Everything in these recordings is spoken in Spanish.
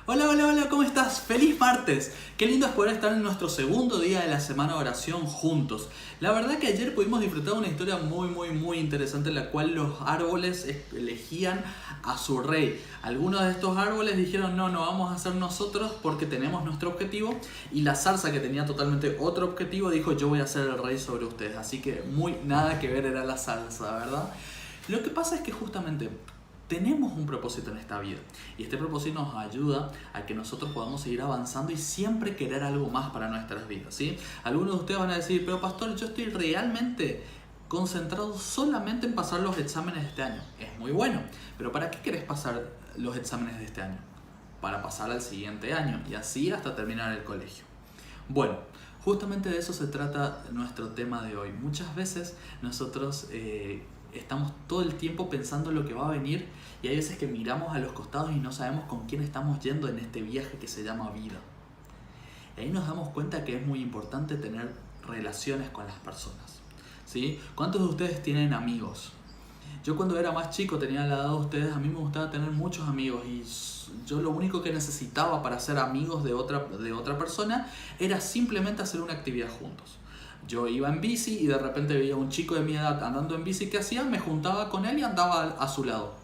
Hola, hola, hola, ¿cómo estás? ¡Feliz martes! Qué lindo es poder estar en nuestro segundo día de la semana de oración juntos. La verdad que ayer pudimos disfrutar de una historia muy interesante en la cual los árboles elegían a su rey. Algunos de estos árboles dijeron no vamos a ser nosotros porque tenemos nuestro objetivo, y la zarza, que tenía totalmente otro objetivo, dijo yo voy a ser el rey sobre ustedes. Así que muy nada que ver era la zarza, ¿verdad? Lo que pasa es que justamente tenemos un propósito en esta vida, y este propósito nos ayuda a que nosotros podamos seguir avanzando y siempre querer algo más para nuestras vidas, ¿sí? Algunos de ustedes van a decir, pero pastor, yo estoy realmente concentrado solamente en pasar los exámenes de este año. Es muy bueno, pero ¿para qué querés pasar los exámenes de este año? Para pasar al siguiente año y así hasta terminar el colegio. Bueno, justamente de eso se trata nuestro tema de hoy. Muchas veces nosotros estamos todo el tiempo pensando en lo que va a venir, y hay veces que miramos a los costados y no sabemos con quién estamos yendo en este viaje que se llama vida. Y ahí nos damos cuenta que es muy importante tener relaciones con las personas, ¿sí? ¿Cuántos de ustedes tienen amigos? Yo cuando era más chico, tenía la edad de ustedes, a mí me gustaba tener muchos amigos, y yo lo único que necesitaba para ser amigos de otra persona era simplemente hacer una actividad juntos. Yo iba en bici y de repente veía a un chico de mi edad andando en bici. ¿Qué hacía? Me juntaba con él y andaba a su lado.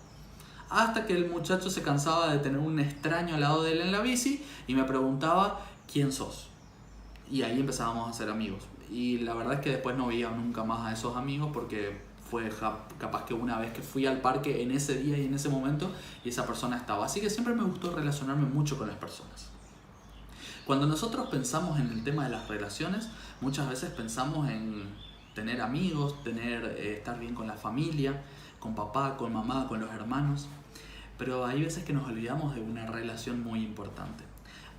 Hasta que el muchacho se cansaba de tener un extraño al lado de él en la bici y me preguntaba, ¿quién sos? Y ahí empezábamos a ser amigos. Y la verdad es que después no veía nunca más a esos amigos, porque fue capaz que una vez que fui al parque en ese día y en ese momento y esa persona estaba. Así que siempre me gustó relacionarme mucho con las personas. Cuando nosotros pensamos en el tema de las relaciones, muchas veces pensamos en tener amigos, estar bien con la familia, con papá, con mamá, con los hermanos. Pero hay veces que nos olvidamos de una relación muy importante.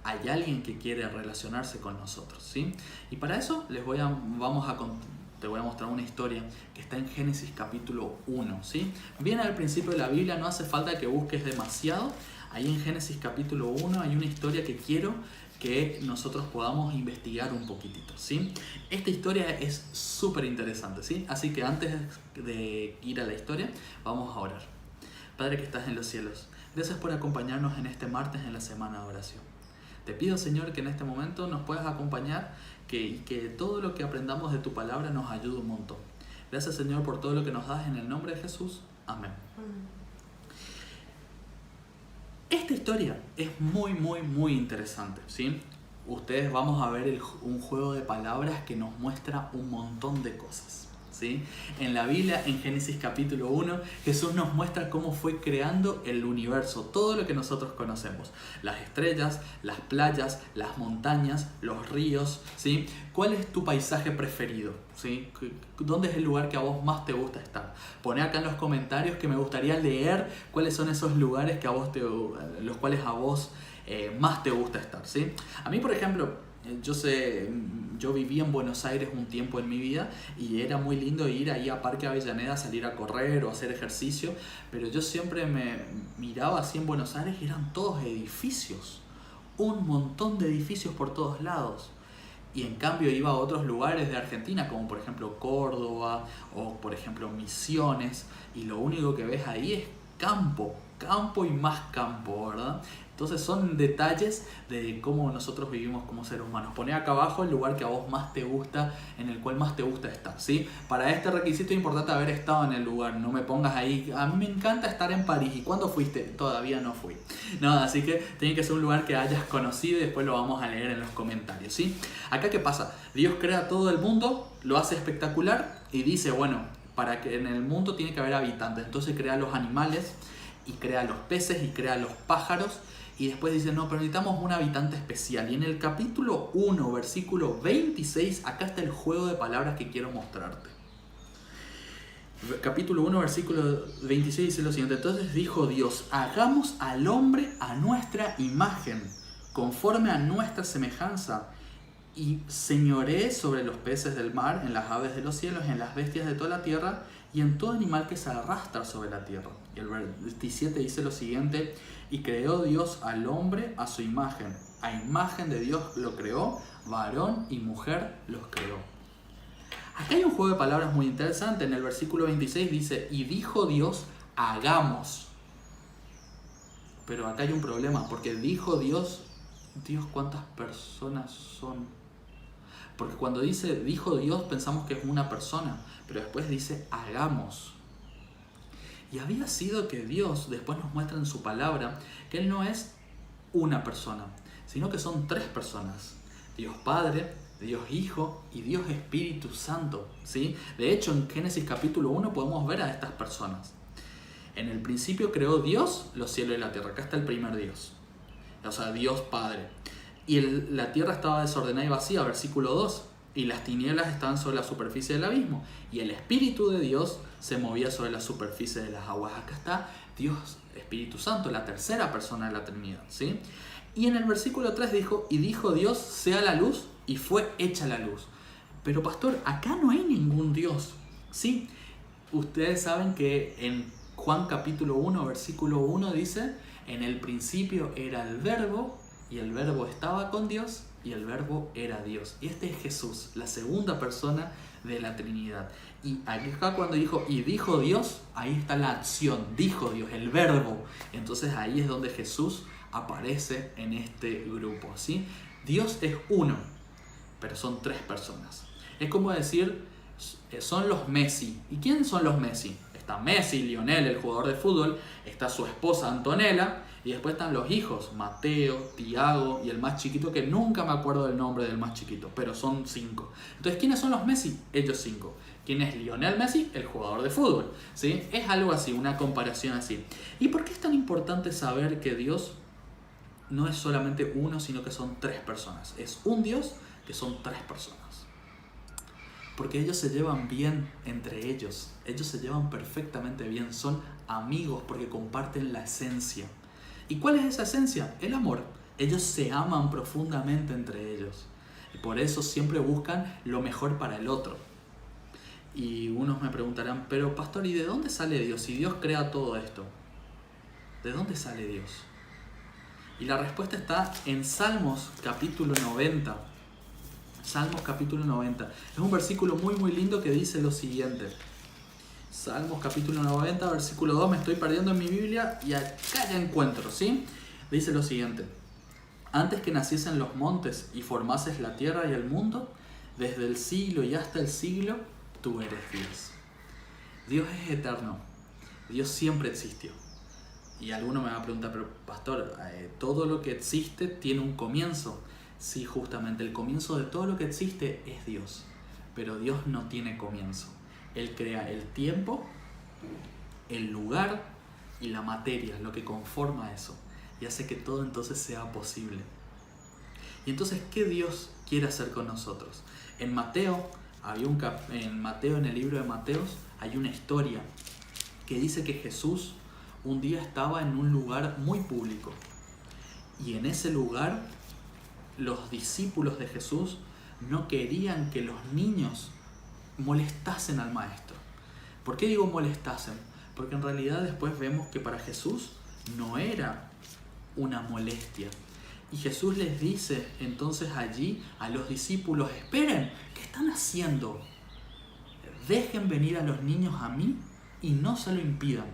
Hay alguien que quiere relacionarse con nosotros, ¿sí? Y para eso te voy a mostrar una historia que está en Génesis capítulo 1, ¿sí? Bien al principio de la Biblia, no hace falta que busques demasiado. Ahí en Génesis capítulo 1 hay una historia que quiero que nosotros podamos investigar un poquitito, ¿sí? Esta historia es súper interesante, ¿sí? Así que antes de ir a la historia, vamos a orar. Padre que estás en los cielos, gracias por acompañarnos en este martes en la semana de oración. Te pido, Señor, que en este momento nos puedas acompañar, y que todo lo que aprendamos de tu palabra nos ayude un montón. Gracias, Señor, por todo lo que nos das, en el nombre de Jesús. Amén. Esta historia es muy interesante, ¿sí? Ustedes vamos a ver un juego de palabras que nos muestra un montón de cosas, ¿sí? En la Biblia, en Génesis capítulo 1, Jesús nos muestra cómo fue creando el universo, todo lo que nosotros conocemos. Las estrellas, las playas, las montañas, los ríos, ¿sí? ¿Cuál es tu paisaje preferido? ¿Sí? ¿Dónde es el lugar que a vos más te gusta estar? Poné acá en los comentarios, que me gustaría leer cuáles son esos lugares que los cuales a vos más te gusta estar, ¿sí? A mí, por ejemplo, yo viví en Buenos Aires un tiempo en mi vida, y era muy lindo ir ahí a Parque Avellaneda a salir a correr o a hacer ejercicio, pero yo siempre me miraba así en Buenos Aires y eran todos edificios, un montón de edificios por todos lados. Y en cambio iba a otros lugares de Argentina, como por ejemplo Córdoba o por ejemplo Misiones, y lo único que ves ahí es campo y más campo, ¿verdad? Entonces son detalles de cómo nosotros vivimos como seres humanos. Poné acá abajo el lugar que a vos más te gusta, en el cual más te gusta estar, ¿sí? Para este requisito es importante haber estado en el lugar. No me pongas ahí, a mí me encanta estar en París. ¿Y cuándo fuiste? Todavía no fui. No, así que tiene que ser un lugar que hayas conocido, y después lo vamos a leer en los comentarios, ¿sí? Acá, ¿qué pasa? Dios crea todo el mundo, lo hace espectacular y dice, bueno, para que en el mundo tiene que haber habitantes. Entonces crea los animales, y crea los peces, y crea los pájaros. Y después dice, no, pero necesitamos un habitante especial. Y en el capítulo 1, versículo 26, acá está el juego de palabras que quiero mostrarte. Capítulo 1, versículo 26 dice lo siguiente: entonces dijo Dios, hagamos al hombre a nuestra imagen, conforme a nuestra semejanza, y señoree sobre los peces del mar, en las aves de los cielos, en las bestias de toda la tierra, y en todo animal que se arrastra sobre la tierra. Y el 27 dice lo siguiente: y creó Dios al hombre a su imagen, a imagen de Dios lo creó, varón y mujer los creó. Acá hay un juego de palabras muy interesante. En el versículo 26 dice, y dijo Dios, hagamos. pero acá hay un problema, porque dijo Dios, Dios, ¿cuántas personas son? Porque cuando dijo Dios pensamos que es una persona, pero después dice hagamos. Y había sido que Dios después nos muestra en su palabra que Él no es una persona, sino que son 3 personas. Dios Padre, Dios Hijo y Dios Espíritu Santo, ¿sí? De hecho, en Génesis capítulo 1 podemos ver a estas personas. En el principio creó Dios los cielos y la tierra. Acá está el primer Dios. O sea, Dios Padre. Y la tierra estaba desordenada y vacía, versículo 2. Y las tinieblas estaban sobre la superficie del abismo. Y el Espíritu de Dios se movía sobre la superficie de las aguas. Acá está Dios Espíritu Santo, la tercera persona de la Trinidad, ¿sí? Y en el versículo 3 dijo, y dijo Dios, sea la luz, y fue hecha la luz. Pero pastor, acá no hay ningún Dios, ¿sí? Ustedes saben que en Juan capítulo 1, versículo 1 dice, en el principio era el verbo, y el verbo estaba con Dios, y el verbo era Dios. Y este es Jesús, la segunda persona de la Trinidad. Y acá cuando dijo, y dijo Dios, ahí está la acción, dijo Dios, el verbo. Entonces ahí es donde Jesús aparece en este grupo, ¿sí? Dios es uno, pero son 3 personas. Es como decir, son los Messi. ¿Y quiénes son los Messi? Está Messi, Lionel, el jugador de fútbol, está su esposa Antonella, y después están los hijos, Mateo, Tiago y el más chiquito, que nunca me acuerdo del nombre del más chiquito, pero son 5. Entonces, ¿quiénes son los Messi? Ellos 5. ¿Quién es Lionel Messi? El jugador de fútbol, ¿sí? Es algo así, una comparación así. ¿Y por qué es tan importante saber que Dios no es solamente uno, sino que son 3 personas? Es un Dios que son 3 personas. Porque ellos se llevan bien entre ellos. Ellos se llevan perfectamente bien. Son amigos porque comparten la esencia. ¿Y cuál es esa esencia? El amor. Ellos se aman profundamente entre ellos. Y por eso siempre buscan lo mejor para el otro. Y unos me preguntarán, pero pastor, ¿y de dónde sale Dios? Si Dios crea todo esto, ¿de dónde sale Dios? Y la respuesta está en Salmos capítulo 90. Salmos capítulo 90. Es un versículo muy muy lindo que dice lo siguiente. Salmos capítulo 90, versículo 2. Me estoy perdiendo en mi Biblia y acá ya encuentro, ¿sí? Dice lo siguiente. Antes que naciesen los montes y formases la tierra y el mundo, desde el siglo y hasta el siglo, tú eres Dios. Dios es eterno. Dios siempre existió. Y alguno me va a preguntar, pero pastor, todo lo que existe tiene un comienzo. Sí, justamente, el comienzo de todo lo que existe es Dios. Pero Dios no tiene comienzo. Él crea el tiempo, el lugar y la materia, lo que conforma eso. Y hace que todo entonces sea posible. Y entonces, ¿qué Dios quiere hacer con nosotros? En Mateo, en el libro de Mateos, hay una historia que dice que Jesús un día estaba en un lugar muy público. Y en ese lugar, los discípulos de Jesús no querían que los niños molestasen al maestro. ¿Por qué digo molestasen? Porque en realidad después vemos que para Jesús no era una molestia. Y Jesús les dice entonces allí a los discípulos, esperen, ¿qué están haciendo? Dejen venir a los niños a mí y no se lo impidan,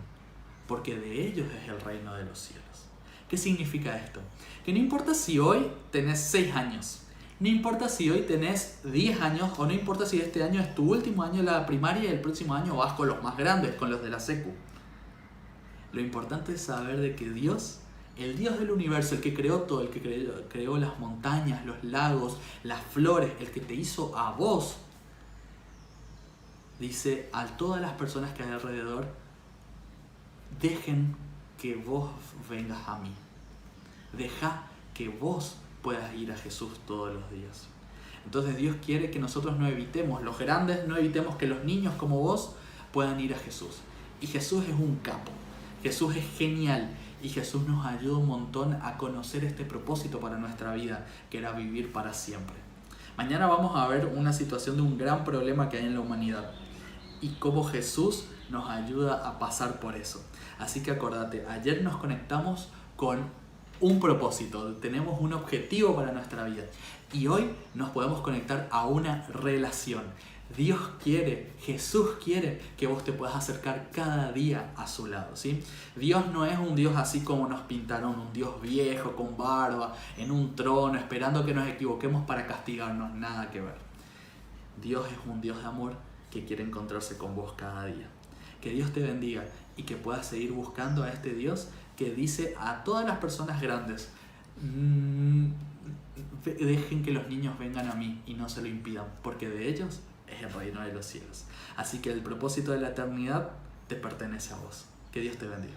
porque de ellos es el reino de los cielos. ¿Qué significa esto? Que no importa si hoy tenés 6 años, no importa si hoy tenés 10 años, o no importa si este año es tu último año de la primaria y el próximo año vas con los más grandes, con los de la secu. Lo importante es saber de que Dios, el Dios del universo, el que creó todo, el que creó las montañas, los lagos, las flores, el que te hizo a vos, dice a todas las personas que hay alrededor, dejen que vos vengas a mí. Deja que vos puedas ir a Jesús todos los días. Entonces Dios quiere que nosotros no evitemos, los grandes no evitemos que los niños como vos puedan ir a Jesús. Y Jesús es un capo, Jesús es genial y Jesús nos ayuda un montón a conocer este propósito para nuestra vida, que era vivir para siempre. Mañana vamos a ver una situación de un gran problema que hay en la humanidad y cómo Jesús nos ayuda a pasar por eso. Así que acordate, ayer nos conectamos con un propósito, tenemos un objetivo para nuestra vida y hoy nos podemos conectar a una relación. Dios quiere, Jesús quiere que vos te puedas acercar cada día a su lado, ¿sí? Dios no es un Dios así como nos pintaron, un Dios viejo, con barba, en un trono, esperando que nos equivoquemos para castigarnos, nada que ver. Dios es un Dios de amor que quiere encontrarse con vos cada día. Que Dios te bendiga y que puedas seguir buscando a este Dios que dice a todas las personas grandes, dejen que los niños vengan a mí y no se lo impidan, porque de ellos es el reino de los cielos. Así que el propósito de la eternidad te pertenece a vos. Que Dios te bendiga.